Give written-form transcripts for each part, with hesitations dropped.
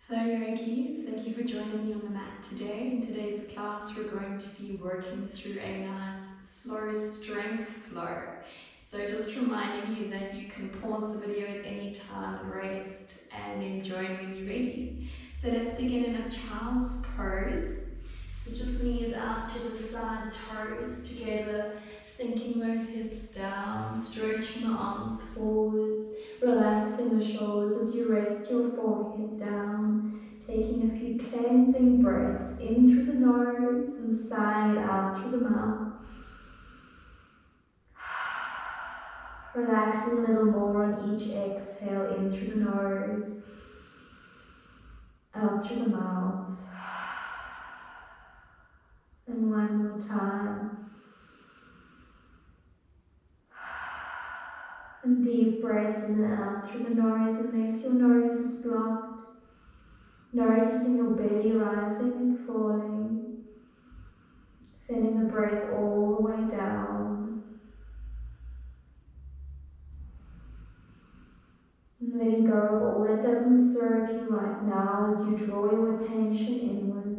Hello yogis, thank you for joining me on the mat today. In today's class we're going to be working through a nice slow strength flow. So just reminding you that you can pause the video at any time and rest and then join when you're ready. So let's begin in a child's pose. So just knees out to the side, toes together, sinking those hips down, stretching the arms forwards, relaxing the shoulders as you rest your forehead down, taking a few cleansing breaths in through the nose and sighing it out through the mouth. Relaxing a little more on each exhale, in through the nose, out through the mouth. And one more time. And deep breaths in and out through the nose unless your nose is blocked. Noticing your belly rising and falling. Sending the breath all the way down. And letting go of all that doesn't serve you right now as you draw your attention inwards.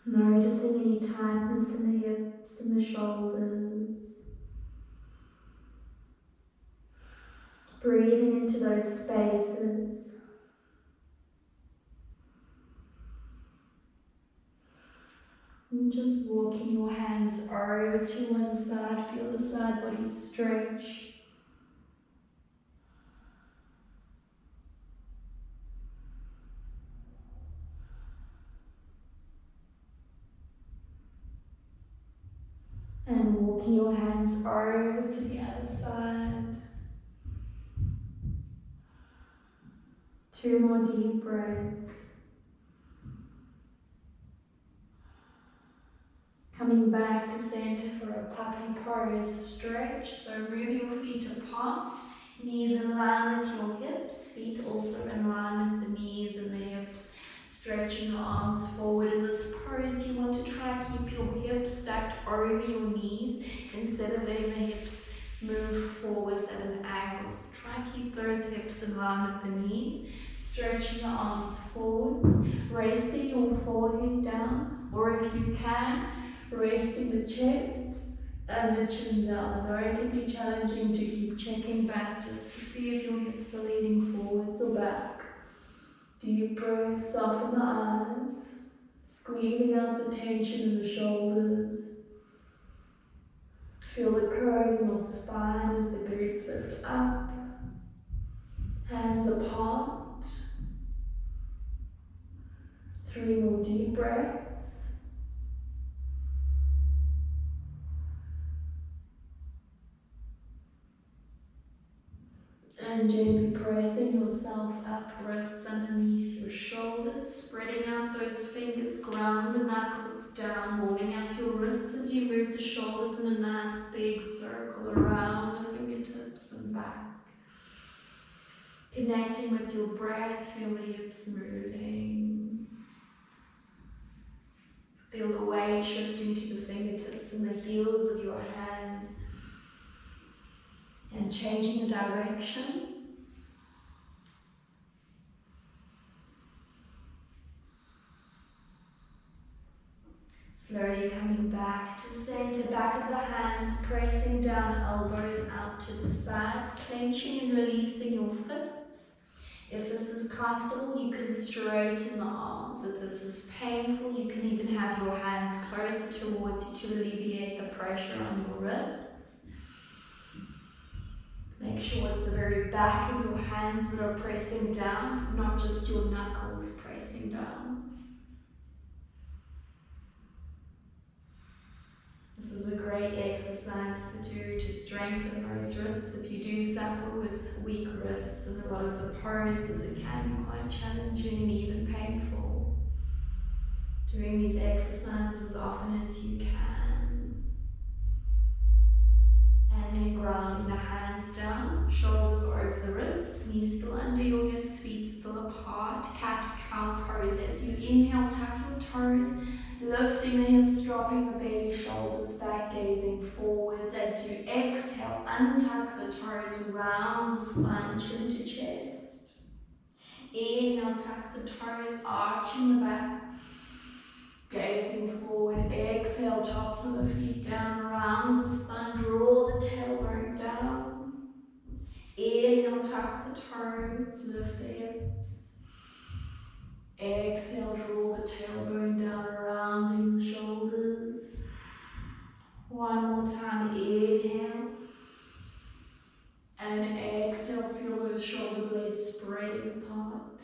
Noticing any tightness in the hips and the shoulders. Breathing into those spaces. And just walking your hands over to one side, feel the side body stretch. And walking your hands over to the other side. 2 more deep breaths. Coming back to center for a puppy pose stretch. So move your feet apart, knees in line with your hips, feet also in line with the knees and the hips. Stretching your arms forward. In this pose, you want to try and keep your hips stacked over your knees instead of letting the hips move forwards at an angle. So try and keep those hips in line with the knees. Stretching the arms forwards, resting your forehead down, or if you can, resting the chest and the chin down. I know it can be challenging to keep checking back just to see if your hips are leaning forwards or back. Deep breath, soften the eyes, squeezing out the tension in the shoulders. Feel the curve in your spine as the glutes lift up, hands apart. 3 more deep breaths. And gently pressing yourself up, wrists underneath your shoulders, spreading out those fingers, ground the knuckles down, warming up your wrists as you move the shoulders in a nice big circle around the fingertips and back. Connecting with your breath, feel the hips moving. Feel the weight shifting to the fingertips and the heels of your hands. And changing the direction. Slowly coming back to center, back of the hands, pressing down, elbows out to the sides, clenching and releasing your fists. If this is comfortable, you can straighten the arms. If this is painful, you can even have your hands closer towards you to alleviate the pressure on your wrists. Make sure it's the very back of your hands that are pressing down, not just your knuckles pressing down. This is a great exercise to do to strengthen those wrists. If you do suffer with weak wrists in a lot of the poses, it can be quite challenging and even painful. Doing these exercises as often as you can. And then grounding the hands down, shoulders over the wrists, knees still under your hips, feet still apart. Cat-cow pose. As you inhale, tuck your toes, lifting the hips, dropping the belly, shoulders back, gazing forwards. As you exhale, untuck the toes, round the spine, chin to chest. Inhale, tuck the toes, arching the back, gazing forward. Exhale, tops of the feet down, round the spine, draw the tailbone down. Inhale, tuck the toes, lift the hips. Exhale, draw the tailbone down, rounding the shoulders. One more time, inhale. And exhale, feel those shoulder blades spreading apart.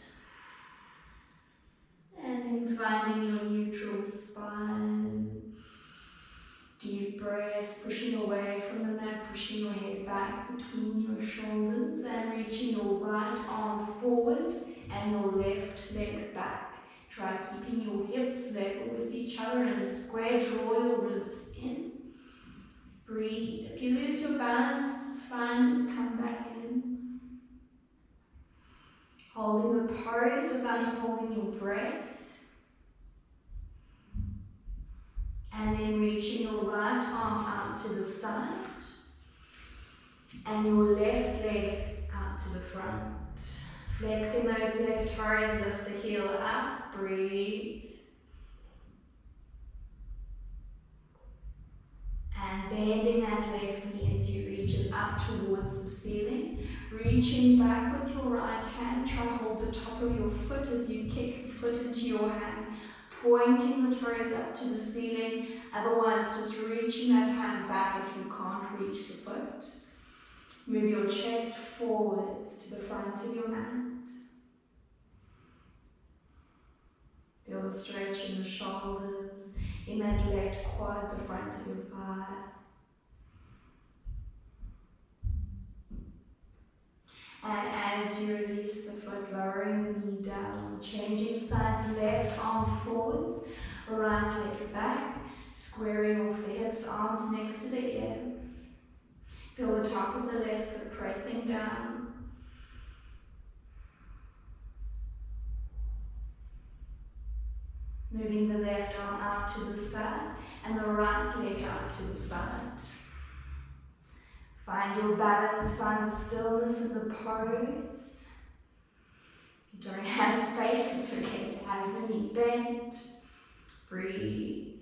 And then finding your neutral spine. Deep breaths, pushing away from the mat, pushing your head back between your shoulders and reaching your right arm forwards and your left leg back. Try keeping your hips level with each other and square, draw your ribs in. Breathe. If you lose your balance, just fine, just come back in. Holding the pose without holding your breath. And then reaching your right arm out to the side. And your left leg out to the front. Flexing those left toes, lift the heel up, breathe. And bending that left knee as you reach it up towards the ceiling. Reaching back with your right hand, try to hold the top of your foot as you kick the foot into your hand. Pointing the toes up to the ceiling, otherwise just reaching that hand back if you can't reach the foot. Move your chest forwards to the front of your mat. Feel the stretch in the shoulders, in that left quad, the front of your thigh. And as you release the foot, lowering the knee down, changing sides, left arm forwards, right leg back, squaring off the hips, arms next to the ear. Feel the top of the left foot pressing down. Moving the left arm out to the side and the right leg out to the side. Find your balance, find the stillness in the pose. If you don't have space, it's okay to have the knee bent. Breathe.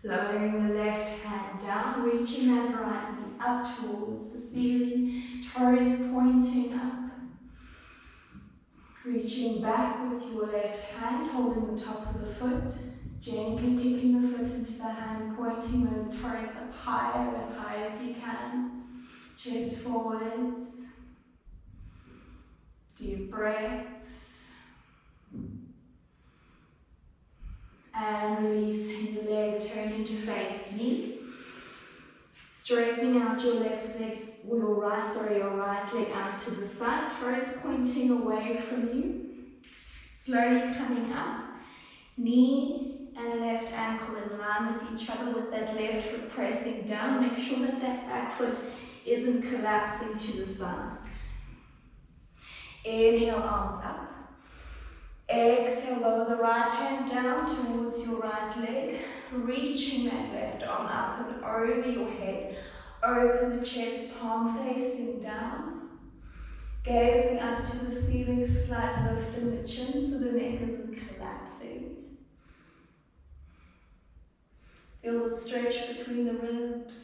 Lowering the left hand down, reaching that right knee up towards the ceiling, toes pointing up. Reaching back with your left hand, holding the top of the foot, gently kicking the foot into the hand, pointing those toes up higher, as high as you can. Chest forwards. Deep breaths. And releasing the leg, turning to face knee. Straightening out your left leg, or your right leg out to the side, toes pointing away from you. Slowly coming up, knee and left ankle in line with each other with that left foot pressing down. Make sure that that back foot isn't collapsing to the side. Inhale, arms up. Exhale, lower the right hand down towards your right leg, reaching that left arm up and over your head. Open the chest, palm facing down. Gazing up to the ceiling, slight lift in the chin so the neck isn't collapsing. Feel the stretch between the ribs.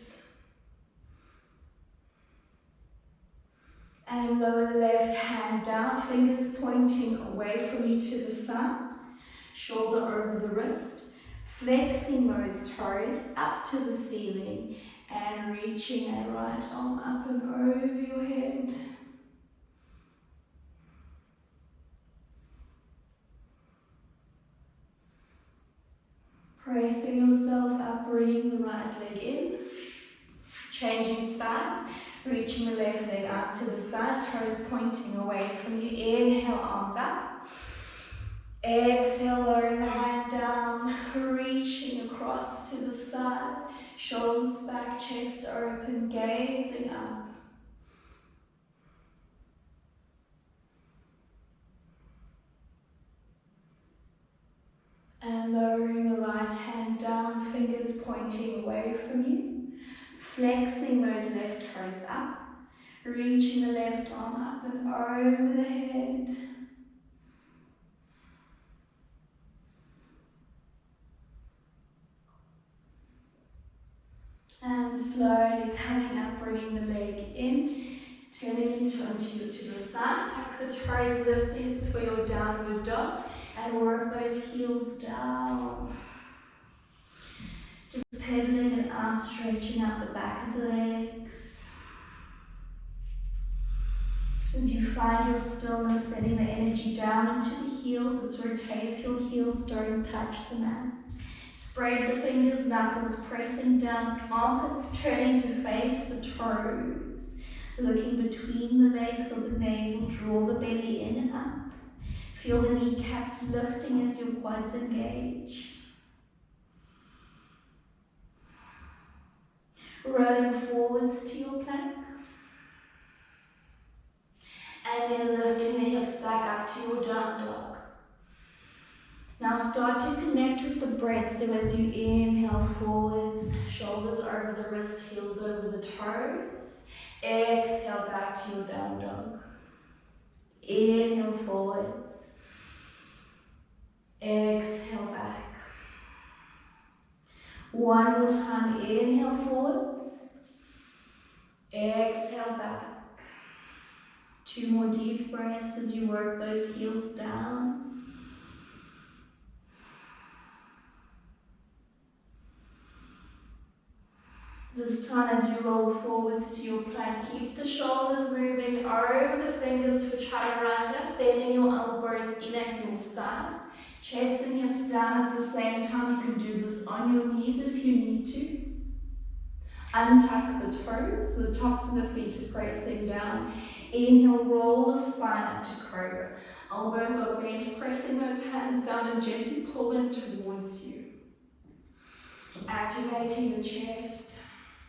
And lower the left hand down, fingers pointing away from you to the sun. Shoulder over the wrist. Flexing those toes up to the ceiling and reaching that right arm up and over your head. Pressing yourself up, bringing the right leg in. Changing sides. Reaching the left leg out to the side, toes pointing away from you. Inhale, arms up. Exhale, lowering the hand down, reaching across to the side. Shoulders back, chest open, gazing up. And lowering the right hand down. pointing away from you. Flexing those left toes up. Reaching the left arm up and over the head. And slowly coming up, bringing the leg in, turning into to the side. Tuck the toes, lift the hips for your downward dog, and work those heels down. Just pedaling and arm stretching out the back of the legs. As you find your stillness, setting the energy down into the heels. It's okay if your heels don't touch the mat. Spread the fingers, knuckles pressing down, armpits turning to face the toes. Looking between the legs or the navel, draw the belly in and up. Feel the kneecaps lifting as your quads engage. Rolling forwards to your plank. And then lifting the hips back up to your down dog. Now start to connect with the breath. So as you inhale forwards, shoulders over the wrists, heels over the toes. Exhale back to your down dog. Inhale forwards. Exhale back. One more time, inhale forwards. Exhale back. Two more deep breaths as you work those heels down. This time as you roll forwards to your plank, keep the shoulders moving over the fingers for chaturanga, bending your elbows in at your sides. Chest and hips down at the same time. You can do this on your knees if you need to. Untuck the toes, so the tops of the feet are pressing down. Inhale, roll the spine up to cobra. Elbows are bent, pressing those hands down and gently pull them towards you. Activating the chest,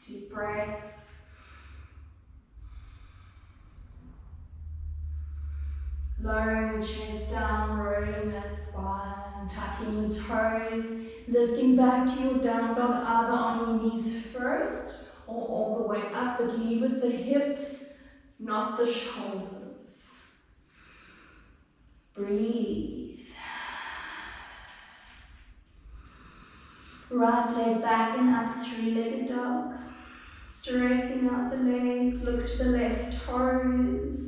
deep breath. Lowering the chest down, rolling that spine, tucking the toes, lifting back to your down dog, either on your knees first or all the way up, but lead with the hips, not the shoulders. Breathe. Right leg back and up, three-legged dog. Straightening out the legs, look to the left toes.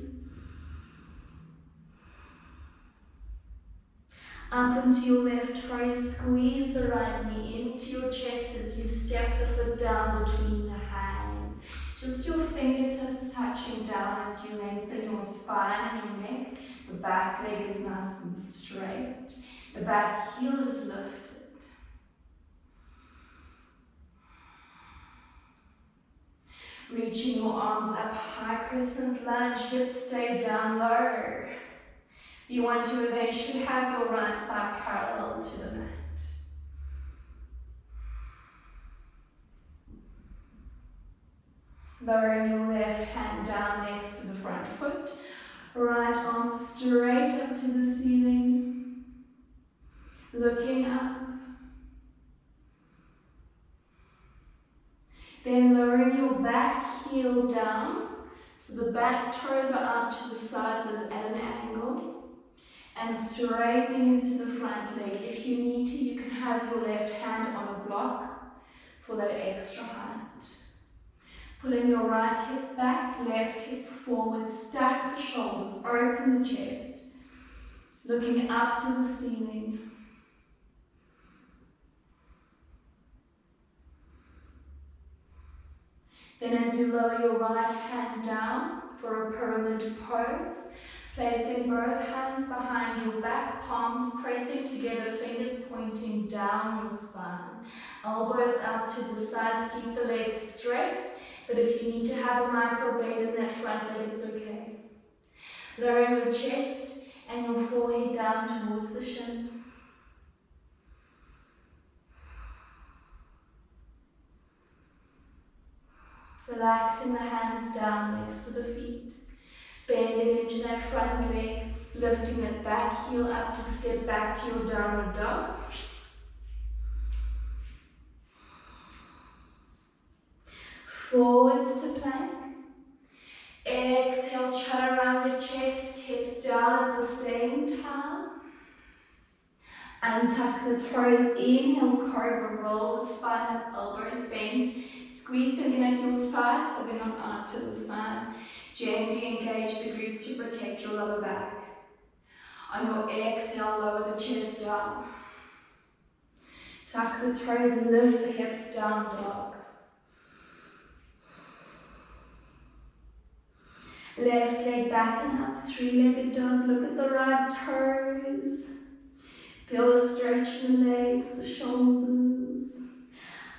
Up into your left toes, squeeze the right knee into your chest as you step the foot down between the hands. Just your fingertips touching down as you lengthen your spine and your neck. The back leg is nice and straight. The back heel is lifted. Reaching your arms up, high crescent lunge, hips stay down low. You want to eventually have your right thigh parallel to the mat. Lowering your left hand down next to the front foot. Right arm straight up to the ceiling. Looking up. Then lowering your back heel down. So the back toes are out to the sides at an angle. And straightening into the front leg. If you need to, you can have your left hand on a block for that extra height. Pulling your right hip back, left hip forward, stack the shoulders, open the chest. Looking up to the ceiling. Then as you lower your right hand down for a pyramid pose, placing both hands behind your back, palms pressing together, fingers pointing down your spine. Elbows out to the sides, keep the legs straight, but if you need to have a micro bend in that front leg, it's okay. Lowering your chest and your forehead down towards the shin. Relaxing the hands down next to the feet. Bending into that front leg, lifting that back heel up to step back to your downward dog. Forwards to plank. Exhale, chaturanga, chest, hips down at the same time. Untuck the toes, inhale, cobra, roll the spine up, elbows bend. Squeeze them in at your sides so they're not out to the sides. Gently engage the glutes to protect your lower back. On your exhale, lower the chest down. Tuck the toes and lift the hips, down dog. Left leg back and up, three-legged dog. Look at the right toes. Feel the stretch in the legs, the shoulders.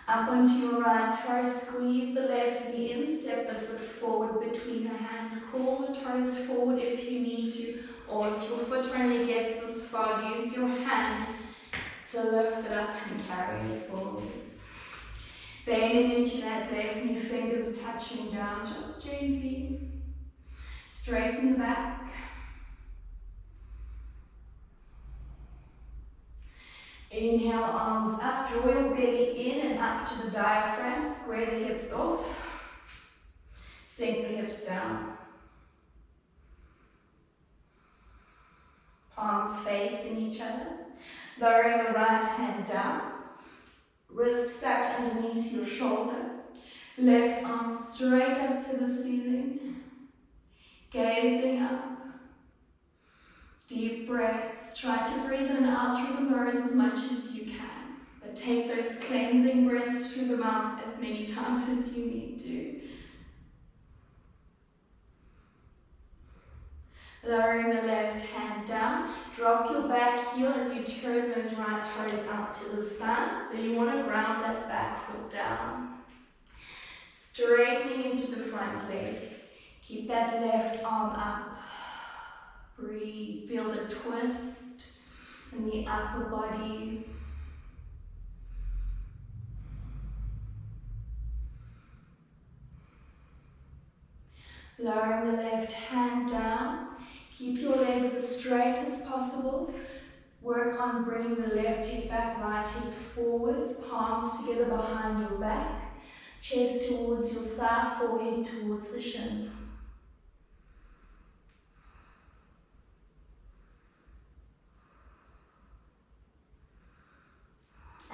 Up onto your right toe, squeeze the left knee in, step the foot forward between the hands. Crawl the toes forward if you need to, or if your foot only gets this far, use your hand to lift it up and carry it forwards. Bending into that left knee, fingers touching down just gently. Straighten the back. Inhale, arms up, draw your belly in and up to the diaphragm, square the hips off, sink the hips down. Palms facing each other, lowering the right hand down, wrist stacked underneath your shoulder, left arm straight up to the ceiling, gazing up. Deep breaths. Try to breathe in and out through the nose as much as you can. But take those cleansing breaths through the mouth as many times as you need to. Lowering the left hand down. Drop your back heel as you turn those right toes out to the side. So you want to ground that back foot down. Straightening into the front leg. Keep that left arm up. Breathe, feel the twist in the upper body. Lowering the left hand down. Keep your legs as straight as possible. Work on bringing the left hip back, right hip forwards, palms together behind your back, chest towards your thigh, forehead towards the shin.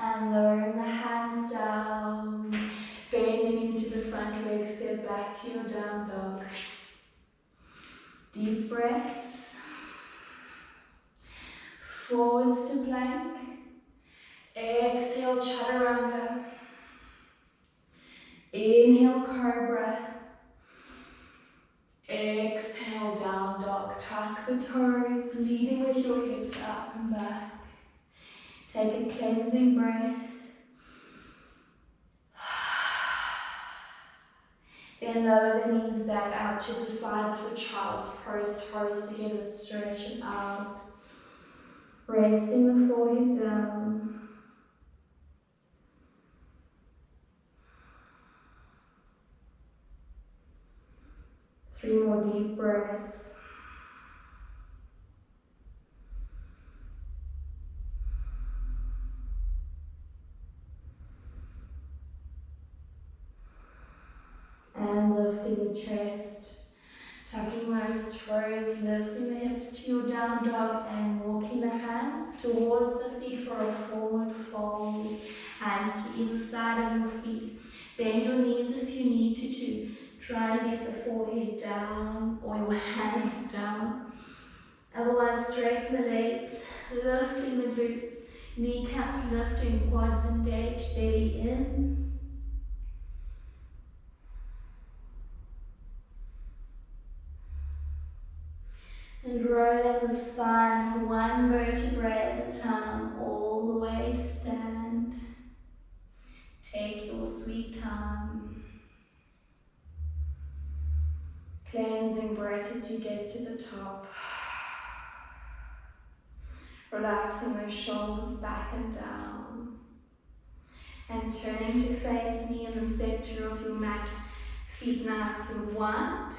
And lowering the hands down, bending into the front leg, step back to your down dog. Deep breaths. Forwards to plank. Exhale, chaturanga. Inhale, cobra. Exhale, down dog. Tuck the toes, leading with your hips up and back. Take a cleansing breath. Then lower the knees back out to the sides for child's pose, toes together, stretch it out. Resting the forehead down. Three more deep breaths. And lifting the chest, tucking those toes, lifting the hips to your down dog and walking the hands towards the feet for a forward fold. Hands to either side of your feet. Bend your knees if you need to. Try and get the forehead down or your hands down. Otherwise, straighten the legs, lifting the glutes, kneecaps lifting, quads engaged, belly in. And rolling the spine one vertebrae at a time, all the way to stand. Take your sweet time. Cleansing breath as you get to the top. Relaxing those shoulders back and down. And turning to face me in the center of your mat. Feet nice and wide.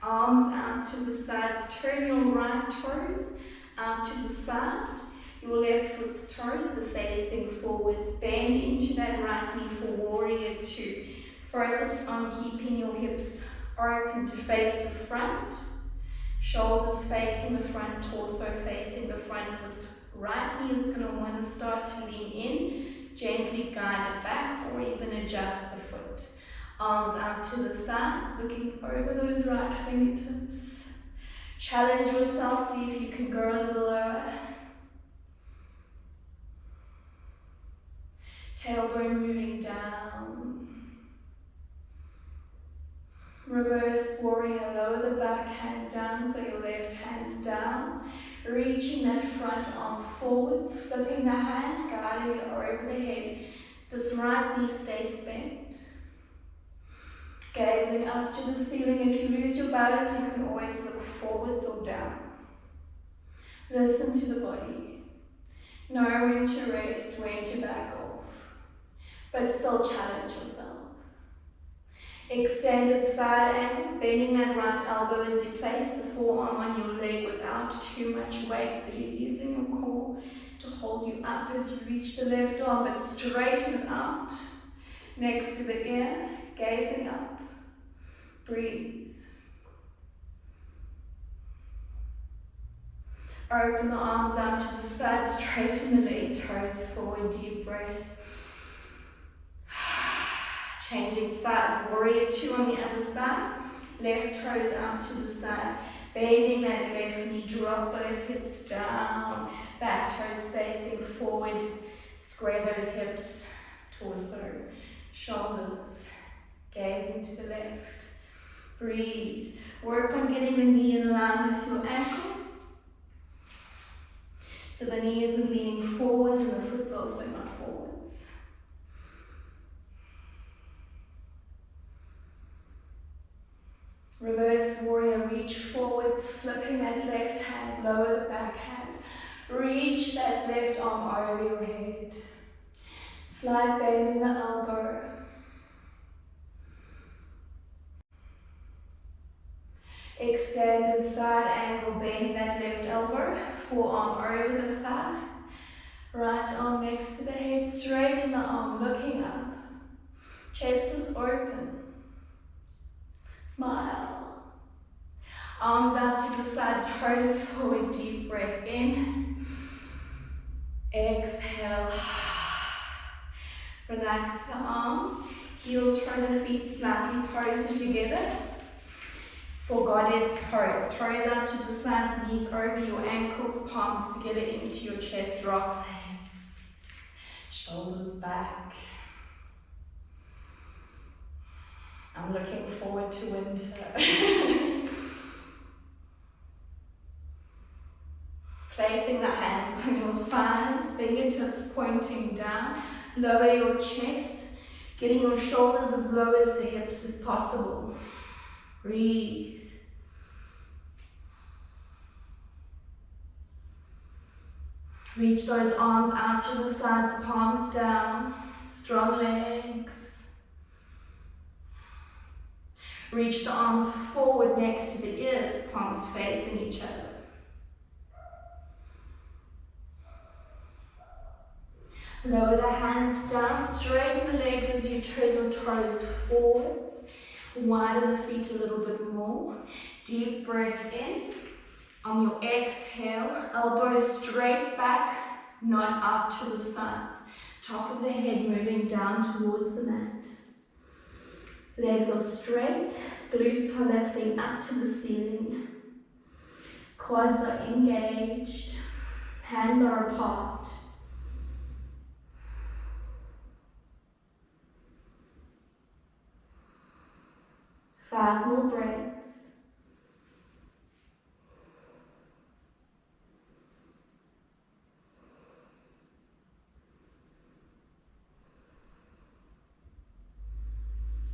Arms out to the sides. Turn your right toes out to the side. Your left foot's toes are facing forwards. Bend into that right knee for warrior two. Focus on keeping your hips open to face the front. Shoulders facing the front, torso facing the front. This right knee is going to want to start to lean in, gently guide it back or even adjust the foot. Arms out to the sides, looking over those right fingertips. Challenge yourself, see if you can go a little lower. Tailbone moving down. Reverse warrior, lower the back hand down so your left hand's down. Reaching that front arm forwards, flipping the hand, guiding it over the head. This right knee stays bent. Gazing up to the ceiling. If you lose your balance, you can always look forwards or down. Listen to the body. Know when to rest, when to back off. But still challenge yourself. Extended side angle, bending that right elbow as you place the forearm on your leg without too much weight. So you're using your core to hold you up as you reach the left arm, but straighten it out. Next to the ear, gazing up. Breathe. Open the arms out to the side, straighten the leg, toes forward, deep breath. Changing sides, warrior two on the other side. Left toes out to the side. Bending that left knee, drop those hips down. Back toes facing forward. Square those hips, torso, shoulders. Gazing to the left. Breathe. Work on getting the knee in line with your ankle. So the knee isn't leaning forwards and the foot's also not forwards. Reverse warrior, reach forwards, flipping that left hand, lower the back hand. Reach that left arm over your head. Slight bend in the elbow. Extended side angle, bend that left elbow, forearm over the thigh. Right arm next to the head, straighten the arm, looking up. Chest is open. Smile. Arms out to the side, toes forward, deep breath in. Exhale. Relax the arms. Heel turn the feet slightly closer together. For goddess pose. Toes out to the sides, knees over your ankles, palms together into your chest. Drop the hips. Shoulders back. I'm looking forward to winter. Placing the hands on your thighs, fingertips pointing down. Lower your chest, getting your shoulders as low as the hips if possible. Breathe. Reach those arms out to the sides, palms down. Strong legs. Reach the arms forward next to the ears, palms facing each other. Lower the hands down, straighten the legs as you turn your toes forwards. Widen the feet a little bit more. Deep breath in. On your exhale, elbows straight back, not out to the sides. Top of the head moving down towards the mat. Legs are straight, glutes are lifting up to the ceiling. Quads are engaged, hands are apart. Five more breaths.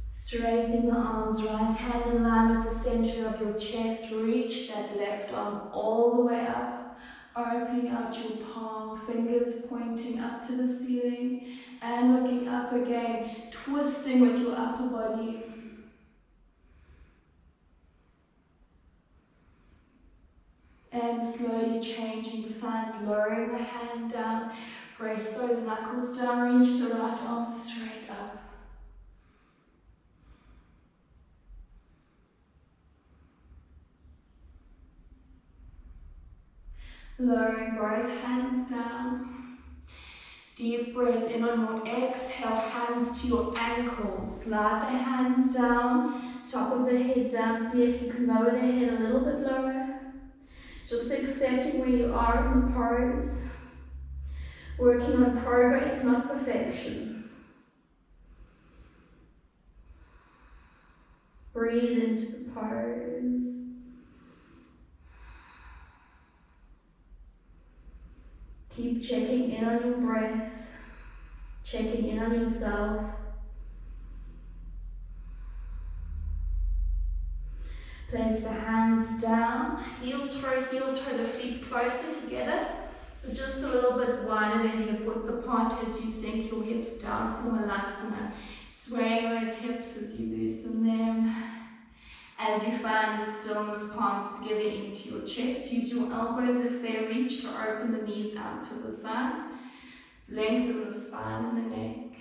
Straightening the arms, right hand in line with the center of your chest. Reach that left arm all the way up. Opening out your palm, fingers pointing up to the ceiling and looking up again, twisting with your upper body. And slowly changing sides, lowering the hand down. Press those knuckles down, reach the right arm straight up. Lowering both hands down. Deep breath in on your exhale, hands to your ankles. Slide the hands down, top of the head down. See if you can lower the head a little bit lower. Just accepting where you are in the pose. Working on progress, not perfection. Breathe into the pose. Keep checking in on your breath, checking in on yourself. Place the hands down, heel toe, the feet closer together. So just a little bit wider than hip width apart as you sink your hips down for Malasana. Swaying those hips as you loosen them. As you find the stillness, palms together into your chest. Use your elbows if they reach to open the knees out to the sides. Lengthen the spine and the neck.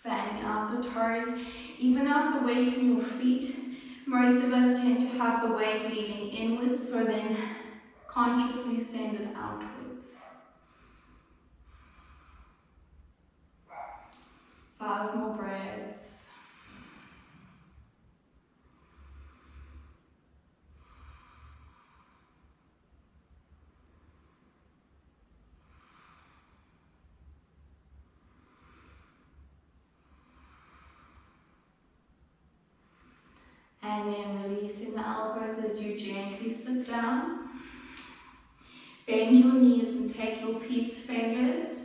Fanning out the toes. Even out the weight in your feet. Most of us tend to have the weight leaning inwards, so then consciously send it outwards. Five more breaths. And then releasing the elbows as you gently sit down. Bend your knees and take your peace fingers.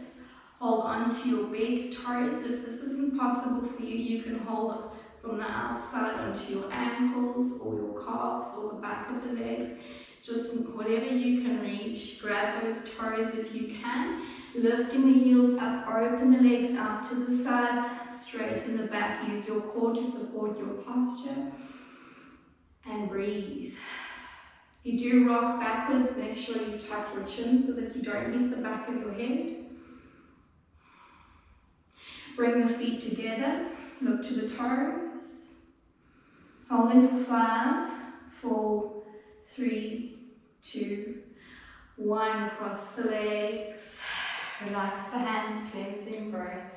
Hold on to your big toes. If this isn't possible for you, you can hold from the outside onto your ankles or your calves or the back of the legs. Just whatever you can reach. Grab those toes if you can. Lifting the heels up, open the legs out to the sides, straighten the back. Use your core to support your posture. And breathe. If you do rock backwards, make sure you tuck your chin so that you don't hit the back of your head. Bring the feet together, look to the toes. Holding for 5, 4, 3, 2, 1. Cross the legs. Relax the hands, cleansing breath.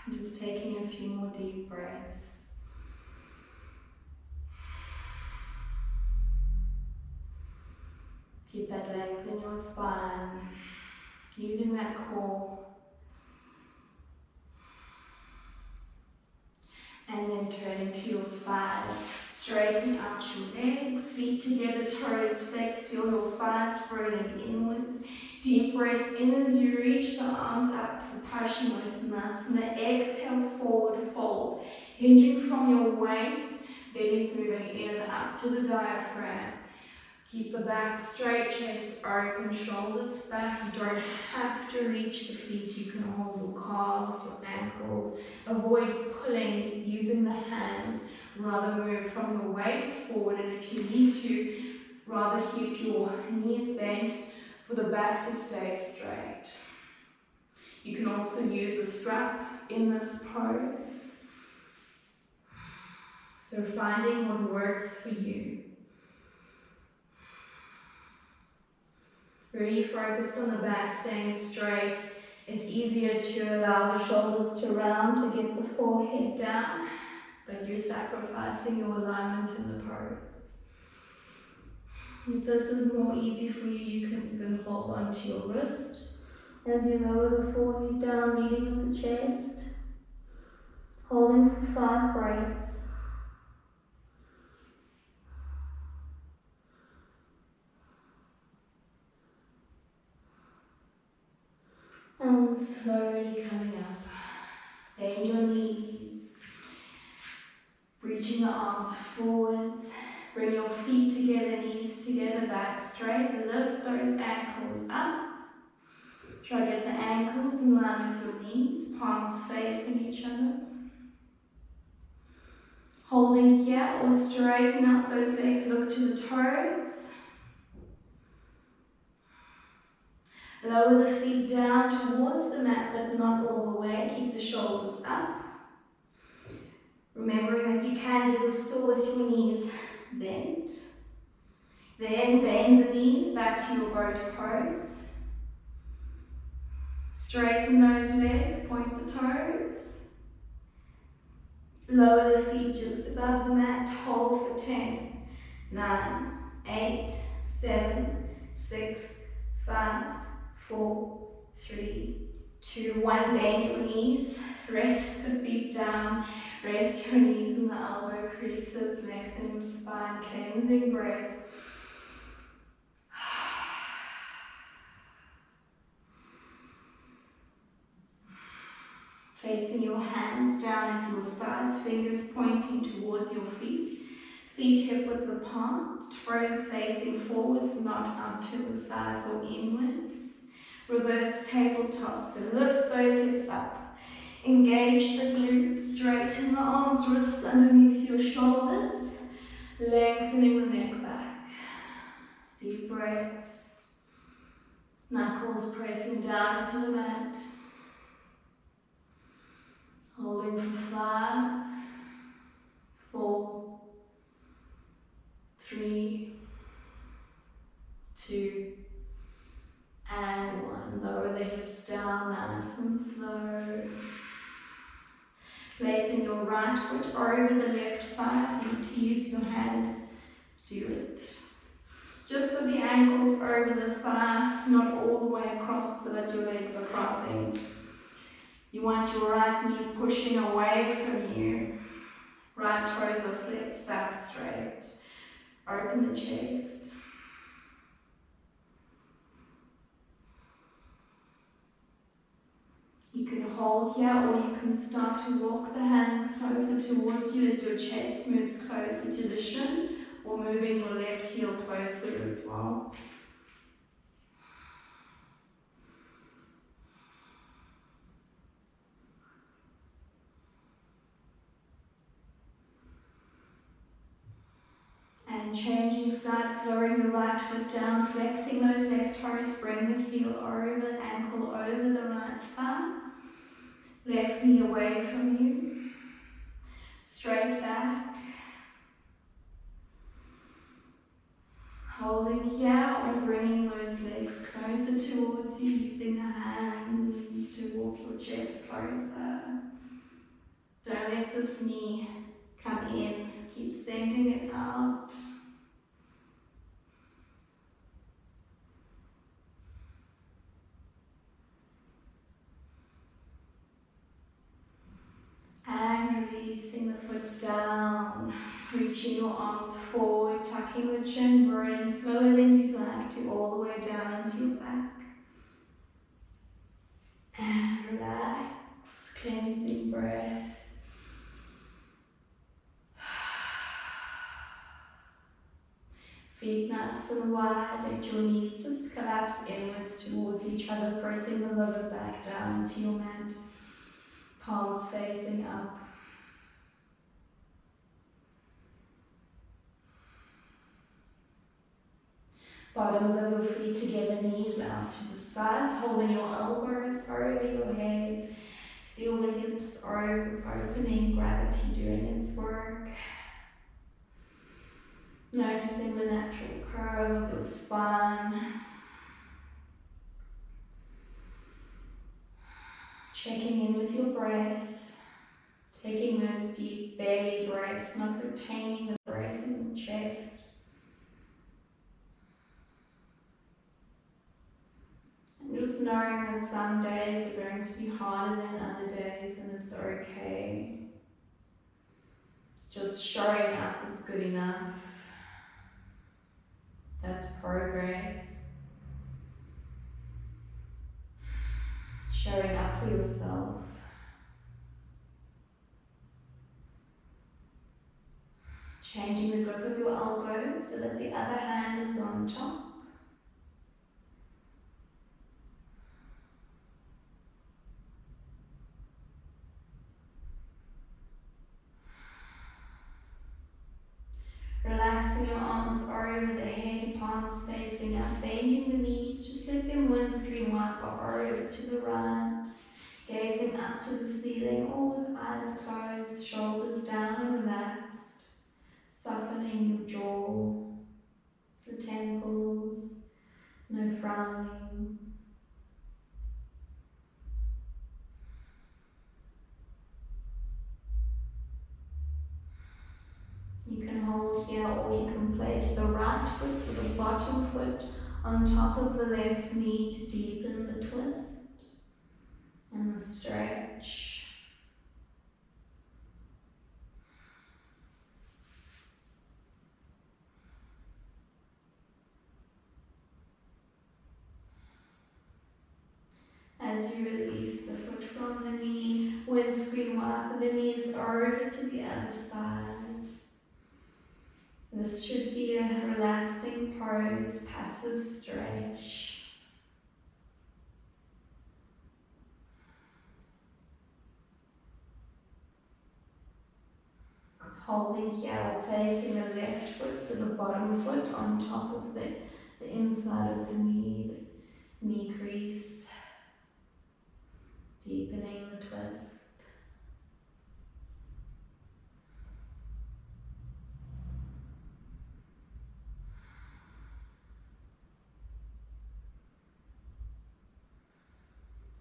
Just taking a few more deep breaths. Keep that length in your spine, using that core. And then turning to your side. Straighten out your legs, feet together, toes flex, feel your thighs rolling inwards. Deep breath in as you reach the arms up for Paschimottanasana. Exhale, forward fold. Hinging from your waist, belly's moving in and up to the diaphragm. Keep the back straight, chest open, shoulders back. You don't have to reach the feet. You can hold your calves, your ankles. Avoid pulling using the hands. Rather move from your waist forward, and if you need to, rather keep your knees bent for the back to stay straight. You can also use a strap in this pose. So finding what works for you. Really focus on the back staying straight. It's easier to allow the shoulders to round to get the forehead down, but you're sacrificing your alignment in the pose. If this is more easy for you, you can even hold on to your wrist as you lower the forehead down, leading with the chest. Holding for 5 breaths. And slowly coming up. Bend your knees. Reaching the arms forwards. Bring your feet together, knees together, back straight. Lift those ankles up. Try to get the ankles in line with your knees, palms facing each other. Holding here or straighten up those legs, look to the toes. Lower the feet down towards the mat, but not all the way. Keep the shoulders up. Remembering that you can do this still with your knees bent. Then bend the knees back to your boat pose. Straighten those legs, point the toes. Lower the feet just above the mat, hold for 10, 9, 8, 7, 6, 5, 4, 3, 2, 1. Bend your knees, rest the feet down, rest your knees in the elbow creases, lengthening the spine, cleansing breath. Placing your hands down at your sides, fingers pointing towards your feet. Feet hip width apart, toes facing forwards, not out to the sides or inwards. Reverse tabletop, so lift those hips up. Engage the glutes, straighten the arms, wrists underneath your shoulders. Lengthening the neck back. Deep breaths. Knuckles pressing down into the mat. Holding for 5, 4, 3, 2, and 1. Lower the hips down, nice and slow. Placing your right foot over the left thigh. You need to use your hand to do it. Just so the ankles over the thigh, not all the way across so that your legs are crossing. You want your right knee pushing away from you. Right toes are flexed, back straight. Open the chest. You can hold here or you can start to walk the hands closer towards you as your chest moves closer to the shin, or moving your left heel closer as well. And changing sides, lowering the right foot down, flexing those left toes, bring the heel over, ankle over the right thigh. Left knee away from you. Straight back. Holding here or bringing those legs closer towards you, using the hands to walk your chest closer. Don't let this knee come in. Keep sending it out. And releasing the foot down. Reaching your arms forward, tucking the chin, rolling slower than you'd like to all the way down into your back. And relax, cleansing breath. Feet nice and wide, let your knees just collapse inwards towards each other, pressing the lower back down into your mat. Palms facing up. Bottoms of your feet together, knees out to the sides, holding your elbows over your head. Feel the hips opening, gravity doing its work. Noticing the natural curve of your spine. Checking in with your breath. Taking those deep belly breaths, not retaining the breath in the chest. And just knowing that some days are going to be harder than other days, and it's okay. Just showing up is good enough. That's progress. Showing up for yourself. Changing the grip of your elbow so that the other hand is on top. Relaxing your arms over the head, palms facing up, bending the knees, just let them windscreen wiper over to the right, gazing up to the ceiling, all with eyes closed, shoulders down and relaxed, softening your jaw, the ankles, no frowning. You can hold here, or you can place the right foot, so the bottom foot, on top of the left knee to deepen the twist and the stretch. As you release the foot from the knee, windscreen walk the knees over to the other side. This should be a relaxing pose, passive stretch. Holding here or placing the left foot, so the bottom foot on top of the inside of the knee crease. Deepening the twist.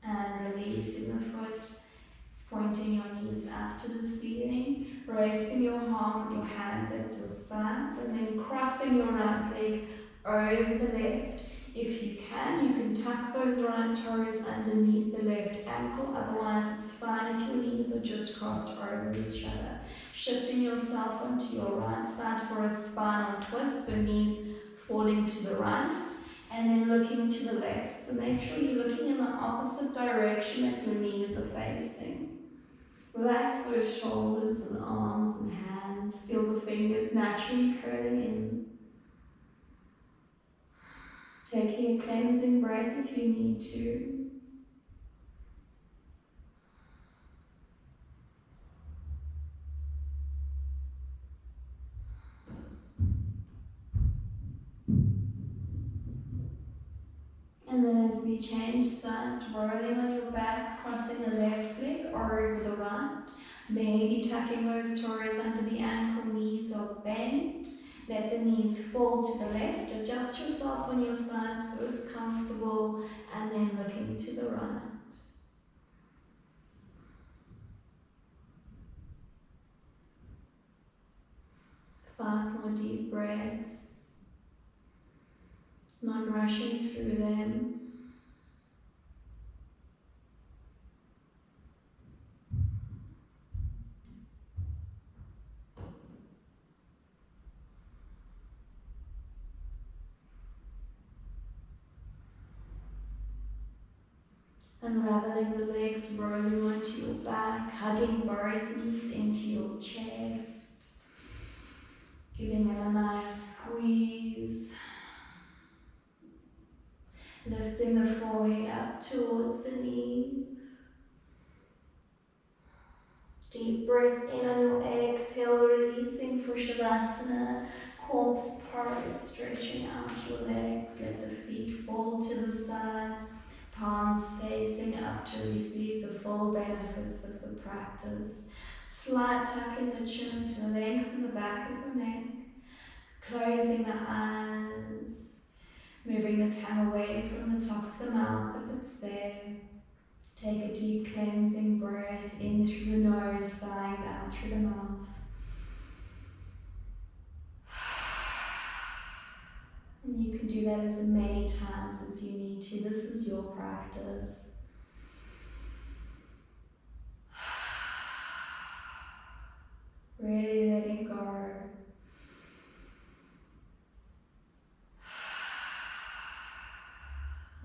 And releasing the foot, pointing your knees up to the ceiling, resting your hands at your sides, and then crossing your right leg over the left. If you can tuck those right toes underneath the left ankle, otherwise it's fine if your knees are just crossed over each other. Shifting yourself onto your right side for a spinal twist, so knees falling to the right, and then looking to the left. So make sure you're looking in the opposite direction that your knees are facing. Relax those shoulders and arms and hands. Feel the fingers naturally curling in. Taking a cleansing breath if you need to. And then as we change sides, rolling on your back, crossing the left leg over the right. Maybe tucking those toes under the ankle, knees are bent. Let the knees fall to the left. Adjust yourself on your side so it's comfortable, and then looking to the right. 5 more deep breaths. Not rushing through them. Unraveling the legs, rolling onto your back, hugging both knees into your chest. Giving them a nice squeeze. Lifting the forehead up towards the knees. Deep breath in on your exhale, releasing for Shavasana. Corpse pose, stretching out your legs. Let the feet fall to the sides. Palms facing up to receive the full benefits of the practice. Slight tuck in the chin to lengthen the back of the neck. Closing the eyes. Moving the tongue away from the top of the mouth if it's there. Take a deep cleansing breath in through the nose, sighing out through the mouth. And you can do that as many times as you need to. This is your practice. Really letting go.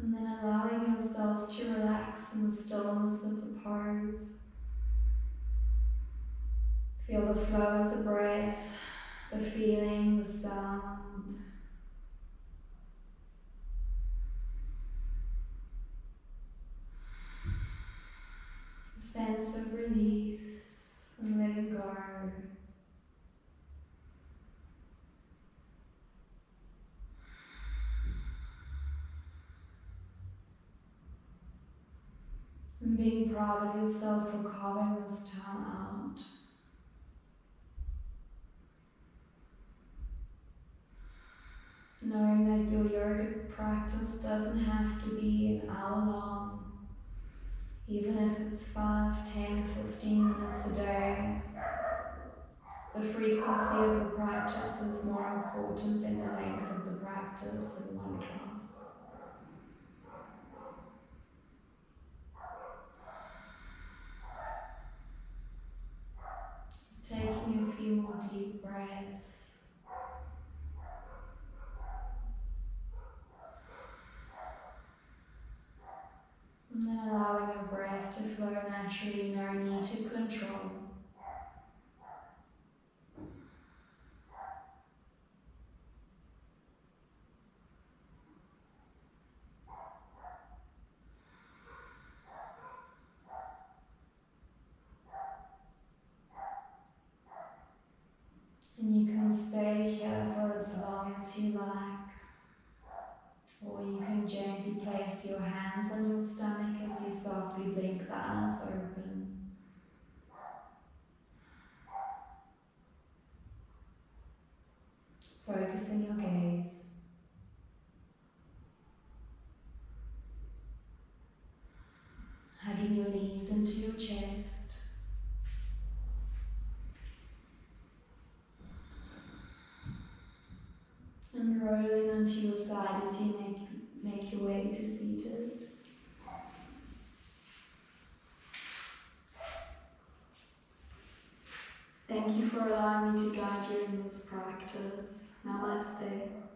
And then allowing yourself to relax in the stillness of the pose. Feel the flow of the breath, the feeling, the sound. The sense of release and letting go. And being proud of yourself for carving this time out. knowing that your yoga practice doesn't have to be an hour long, even if it's 5, 10, 15 minutes a day. The frequency of the practice is more important than the length of the practice in one class. Just taking a few more deep breaths. And then allowing your breath to flow naturally, no need to control. And you can stay here for as long as you like. Or you can gently place your hands on your stomach as you softly blink the eyes open. Focusing your gaze. Hugging your knees into your chest. And rolling onto your side as you make your way to seated. Thank you for allowing me to guide you in this practice. Namaste.